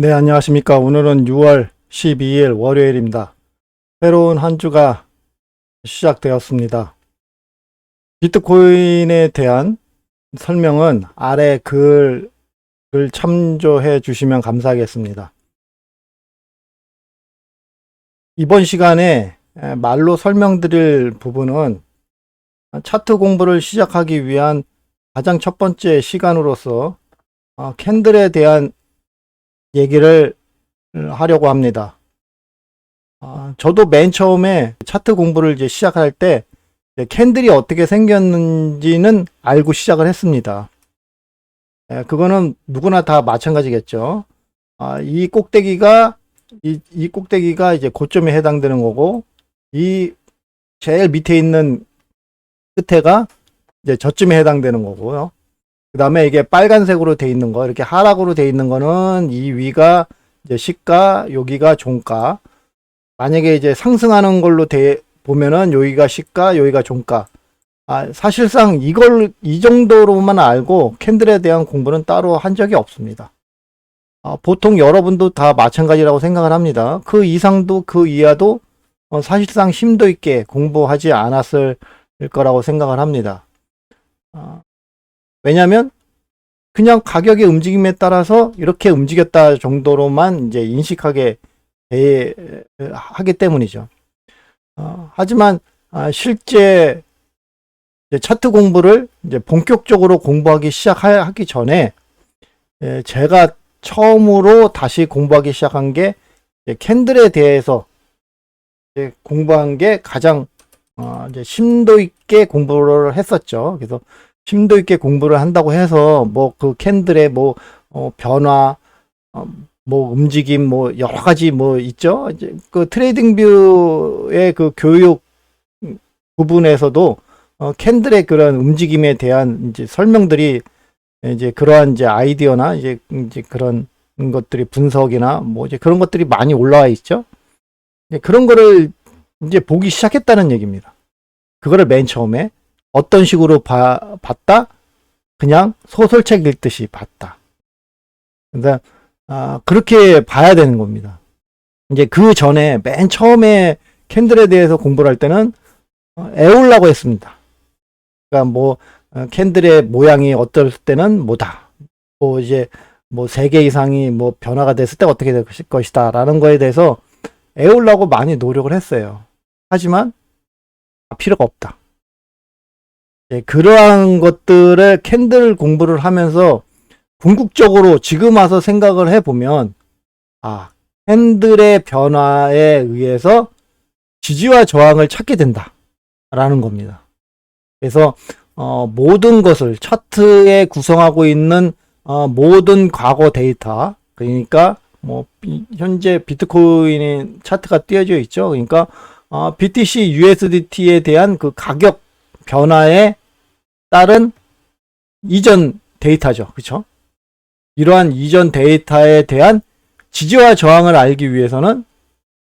네, 안녕하십니까. 오늘은 6월 12일 월요일입니다. 새로운 한 주가 시작되었습니다. 비트코인에 대한 설명은 아래 글을 참조해 주시면 감사하겠습니다. 이번 시간에 말로 설명드릴 부분은 차트 공부를 시작하기 위한 가장 첫 번째 시간으로서 캔들에 대한 얘기를 하려고 합니다. 저도 맨 처음에 차트 공부를 이제 시작할 때 캔들이 어떻게 생겼는지는 알고 시작을 했습니다. 그거는 누구나 다 마찬가지겠죠. 이 꼭대기가 이제 고점에 해당되는 거고, 이 제일 밑에 있는 끝에가 이제 저점에 해당되는 거고요. 그 다음에 이게 빨간색으로 돼 있는 거, 이렇게 하락으로 돼 있는 거는 이 위가 이제 시가, 여기가 종가. 만약에 이제 상승하는 걸로 보면은 여기가 시가, 여기가 종가. 사실상 이 정도로만 알고 캔들에 대한 공부는 따로 한 적이 없습니다. 보통 여러분도 다 마찬가지라고 생각을 합니다. 그 이상도 그 이하도 사실상 심도 있게 공부하지 않았을 거라고 생각을 합니다. 왜냐하면 그냥 가격의 움직임에 따라서 이렇게 움직였다 정도로만 이제 인식하게 하기 때문이죠. 하지만 실제 차트 공부를 이제 본격적으로 공부하기 시작하기 전에 제가 처음으로 다시 공부하기 시작한 게 캔들에 대해서 공부한 게 가장 이제 심도 있게 공부를 했었죠. 그래서 심도 있게 공부를 한다고 해서 뭐 그 캔들의 변화, 뭐 움직임, 뭐 여러 가지 뭐 있죠. 이제 그 트레이딩 뷰의 그 교육 부분에서도 캔들의 그런 움직임에 대한 이제 설명들이 이제 그러한 이제 아이디어나 이제 그런 것들이 분석이나 뭐 이제 그런 것들이 많이 올라와 있죠. 그런 거를 이제 보기 시작했다는 얘기입니다. 그거를 맨 처음에 어떤 식으로 봤다? 그냥 소설책 읽듯이 봤다. 그러니까 그렇게 봐야 되는 겁니다. 이제 그 전에 맨 처음에 캔들에 대해서 공부를 할 때는 애우려고 했습니다. 그러니까 뭐 캔들의 모양이 어떨 때는 뭐다. 뭐 이제 뭐 3개 이상이 뭐 변화가 됐을 때 어떻게 될 것이다 라는 거에 대해서 애우려고 많이 노력을 했어요. 하지만 필요가 없다. 그러한 것들을 캔들 공부를 하면서 궁극적으로 지금 와서 생각을 해보면 캔들의 변화에 의해서 지지와 저항을 찾게 된다라는 겁니다. 그래서 모든 것을 차트에 구성하고 있는 모든 과거 데이터, 그러니까 뭐 현재 비트코인의 차트가 띄어져 있죠. 그러니까 BTC USDT에 대한 그 가격 변화에 따른 이전 데이터죠. 그렇죠? 이러한 이전 데이터에 대한 지지와 저항을 알기 위해서는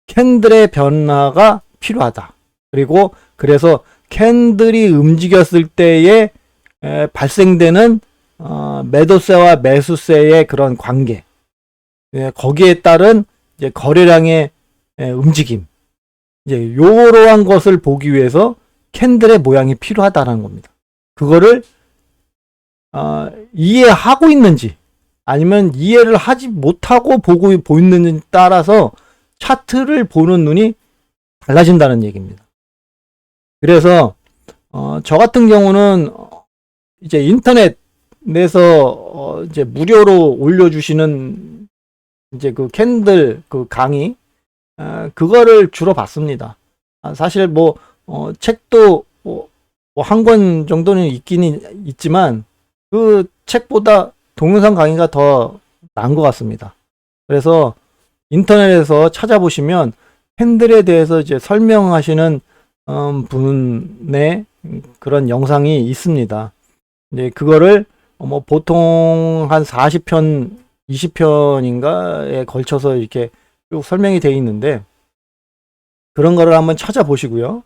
캔들의 변화가 필요하다. 그리고 그래서 캔들이 움직였을 때에 발생되는 매도세와 매수세의 그런 관계, 거기에 따른 이제 거래량의 움직임, 이제 이러한 것을 보기 위해서 캔들의 모양이 필요하다는 겁니다. 그거를 이해하고 있는지 아니면 이해를 하지 못하고 보이는지에 따라서 차트를 보는 눈이 달라진다는 얘기입니다. 그래서 저 같은 경우는 이제 인터넷에서 이제 무료로 올려주시는 이제 그 캔들 그 강의 그거를 주로 봤습니다. 사실 책도 한 권 정도는 있긴 있지만 그 책보다 동영상 강의가 더 나은 것 같습니다. 그래서 인터넷에서 찾아보시면 캔들에 대해서 이제 설명하시는 분의 그런 영상이 있습니다. 이제 그거를 보통 한 40편, 20편인가에 걸쳐서 이렇게 쭉 설명이 되어 있는데 그런 거를 한번 찾아보시고요.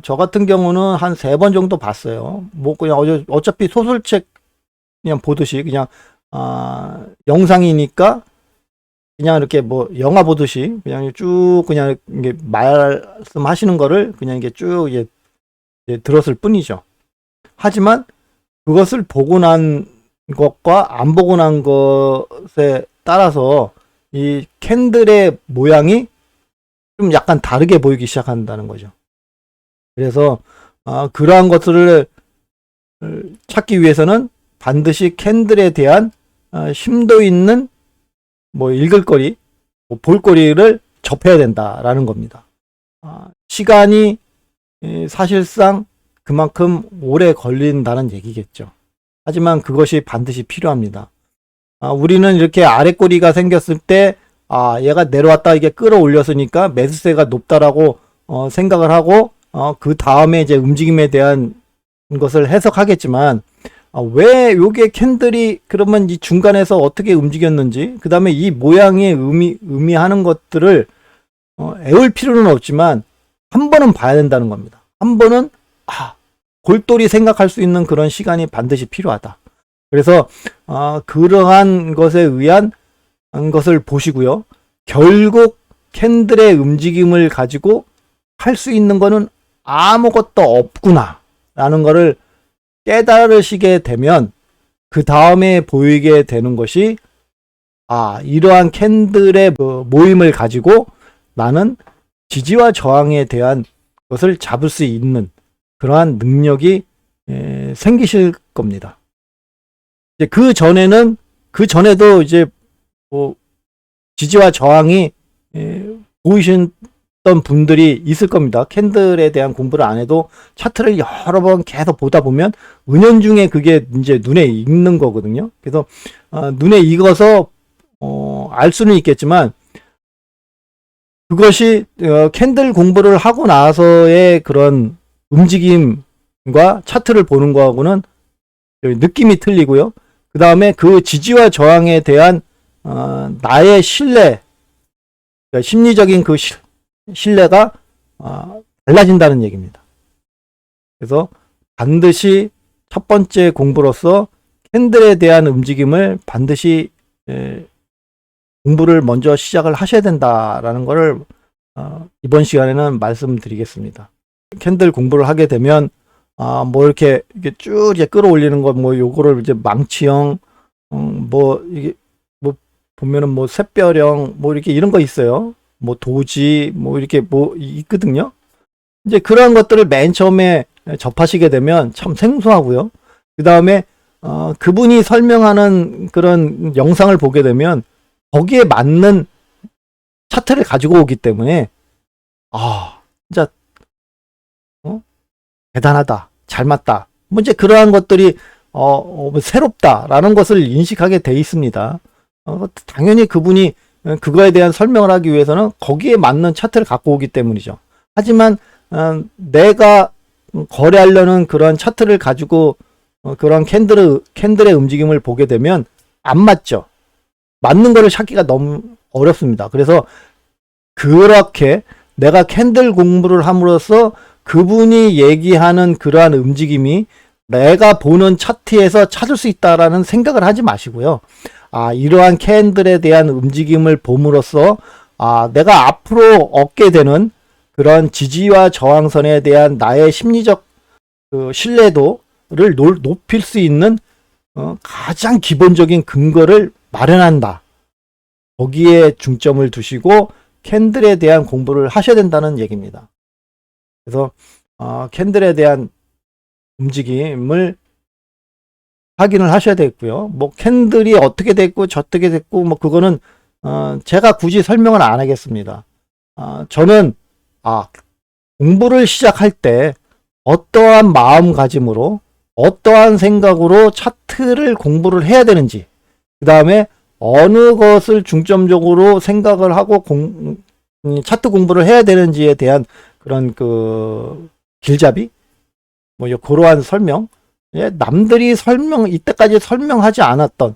저 같은 경우는 한 3번 정도 봤어요. 뭐 그냥 어차피 소설책 그냥 보듯이 그냥 영상이니까 그냥 이렇게 뭐 영화 보듯이 그냥 쭉 그냥 이게 말씀하시는 거를 그냥 이게 쭉 이제 들었을 뿐이죠. 하지만 그것을 보고 난 것과 안 보고 난 것에 따라서 이 캔들의 모양이 좀 약간 다르게 보이기 시작한다는 거죠. 그래서 그러한 것들을 찾기 위해서는 반드시 캔들에 대한 심도 있는 뭐 읽을거리, 뭐 볼거리를 접해야 된다라는 겁니다. 시간이 사실상 그만큼 오래 걸린다는 얘기겠죠. 하지만 그것이 반드시 필요합니다. 우리는 이렇게 아랫꼬리가 생겼을 때 얘가 내려왔다 이게 끌어올렸으니까 매수세가 높다라고 생각을 하고 그 다음에 이제 움직임에 대한 것을 해석하겠지만 왜 요게 캔들이 그러면 이 중간에서 어떻게 움직였는지 그 다음에 이 모양의 의미하는 것들을 애울 필요는 없지만 한 번은 봐야 된다는 겁니다. 한 번은 골똘히 생각할 수 있는 그런 시간이 반드시 필요하다. 그래서 그러한 것에 의한 것을 보시고요. 결국 캔들의 움직임을 가지고 할 수 있는 거는 아무것도 없구나 라는 거를 깨달으시게 되면 그 다음에 보이게 되는 것이 이러한 캔들의 모임을 가지고 나는 지지와 저항에 대한 것을 잡을 수 있는 그러한 능력이 생기실 겁니다. 이제 그 전에도 이제 뭐 지지와 저항이 보이신 분들이 있을 겁니다. 캔들에 대한 공부를 안 해도 차트를 여러 번 계속 보다 보면 은연중에 그게 이제 눈에 익는 거거든요. 그래서 눈에 익어서 알 수는 있겠지만 그것이 캔들 공부를 하고 나서의 그런 움직임과 차트를 보는 거하고는 느낌이 틀리고요. 그 다음에 그 지지와 저항에 대한 나의 신뢰, 그러니까 심리적인 그 신뢰가 달라진다는 얘기입니다. 그래서 반드시 첫 번째 공부로서 캔들에 대한 움직임을 반드시 공부를 먼저 시작을 하셔야 된다라는 것을 이번 시간에는 말씀드리겠습니다. 캔들 공부를 하게 되면 뭐 이렇게 쭉 이제 끌어올리는 거 뭐 요거를 이제 망치형 뭐 이게 뭐 보면은 뭐 샛별형 뭐 이렇게 이런 거 있어요. 뭐 도지 뭐 이렇게 뭐 있거든요. 이제 그러한 것들을 맨 처음에 접하시게 되면 참 생소하고요. 그 다음에 그분이 설명하는 그런 영상을 보게 되면 거기에 맞는 차트를 가지고 오기 때문에 진짜 대단하다, 잘 맞다. 뭐 이제 그러한 것들이 새롭다라는 것을 인식하게 돼 있습니다. 당연히 그분이 그거에 대한 설명을 하기 위해서는 거기에 맞는 차트를 갖고 오기 때문이죠. 하지만 내가 거래하려는 그런 차트를 가지고 그런 캔들의 움직임을 보게 되면 안 맞죠. 맞는 거를 찾기가 너무 어렵습니다. 그래서 그렇게 내가 캔들 공부를 함으로써 그분이 얘기하는 그러한 움직임이 내가 보는 차트에서 찾을 수 있다라는 생각을 하지 마시고요. 이러한 캔들에 대한 움직임을 봄으로써 내가 앞으로 얻게 되는 그런 지지와 저항선에 대한 나의 심리적 그 신뢰도를 높일 수 있는 가장 기본적인 근거를 마련한다. 거기에 중점을 두시고 캔들에 대한 공부를 하셔야 된다는 얘기입니다. 그래서 캔들에 대한 움직임을 확인을 하셔야 되겠고요. 뭐 캔들이 어떻게 됐고 저떻게 됐고 뭐 그거는 제가 굳이 설명을 안 하겠습니다. 저는 공부를 시작할 때 어떠한 마음가짐으로 어떠한 생각으로 차트를 공부를 해야 되는지, 그 다음에 어느 것을 중점적으로 생각을 하고 차트 공부를 해야 되는지에 대한 그런 그 길잡이, 뭐 그러한 설명, 남들이 이때까지 설명하지 않았던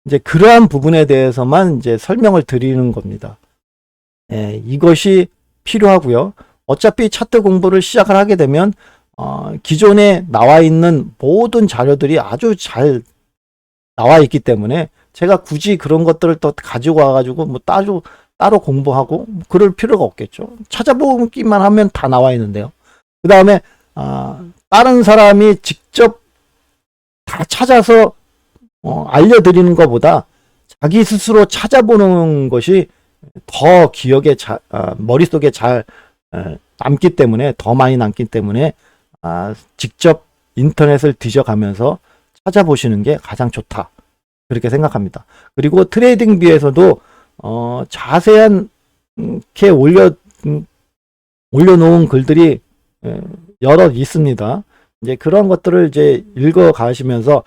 이제 그러한 부분에 대해서만 이제 설명을 드리는 겁니다. 이것이 필요하고요. 어차피 차트 공부를 시작을 하게 되면 기존에 나와 있는 모든 자료들이 아주 잘 나와 있기 때문에 제가 굳이 그런 것들을 또 가지고 와가지고 뭐 따로 공부하고 그럴 필요가 없겠죠. 찾아보기만 하면 다 나와 있는데요. 그 다음에 다른 사람이 직접 다 찾아서 알려드리는 것보다 자기 스스로 찾아보는 것이 더 기억에 머릿속에 잘 남기 때문에, 더 많이 남기 때문에 직접 인터넷을 뒤져가면서 찾아보시는 게 가장 좋다, 그렇게 생각합니다. 그리고 트레이딩 뷰에서도 자세한 게 올려놓은 글들이 여러 있습니다. 이제 그런 것들을 이제 읽어 가시면서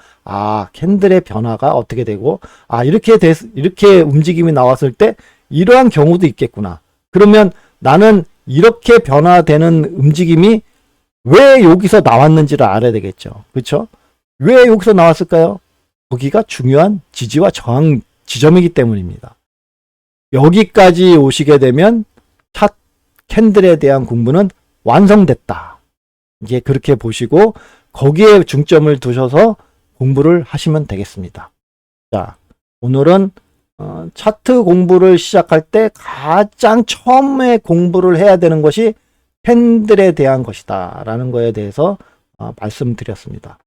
캔들의 변화가 어떻게 되고 이렇게 움직임이 나왔을 때 이러한 경우도 있겠구나. 그러면 나는 이렇게 변화되는 움직임이 왜 여기서 나왔는지를 알아야 되겠죠. 그렇죠? 왜 여기서 나왔을까요? 거기가 중요한 지지와 저항 지점이기 때문입니다. 여기까지 오시게 되면 차 캔들에 대한 공부는 완성됐다. 이제 그렇게 보시고 거기에 중점을 두셔서 공부를 하시면 되겠습니다. 자, 오늘은 차트 공부를 시작할 때 가장 처음에 공부를 해야 되는 것이 캔들에 대한 것이다 라는 거에 대해서 말씀드렸습니다.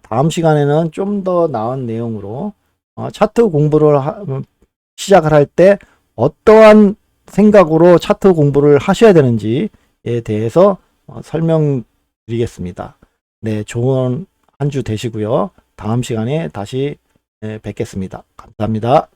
다음 시간에는 좀 더 나은 내용으로 차트 공부를 시작을 할 때 어떠한 생각으로 차트 공부를 하셔야 되는지에 대해서 설명드리겠습니다. 네, 좋은 한 주 되시고요. 다음 시간에 다시 뵙겠습니다. 감사합니다.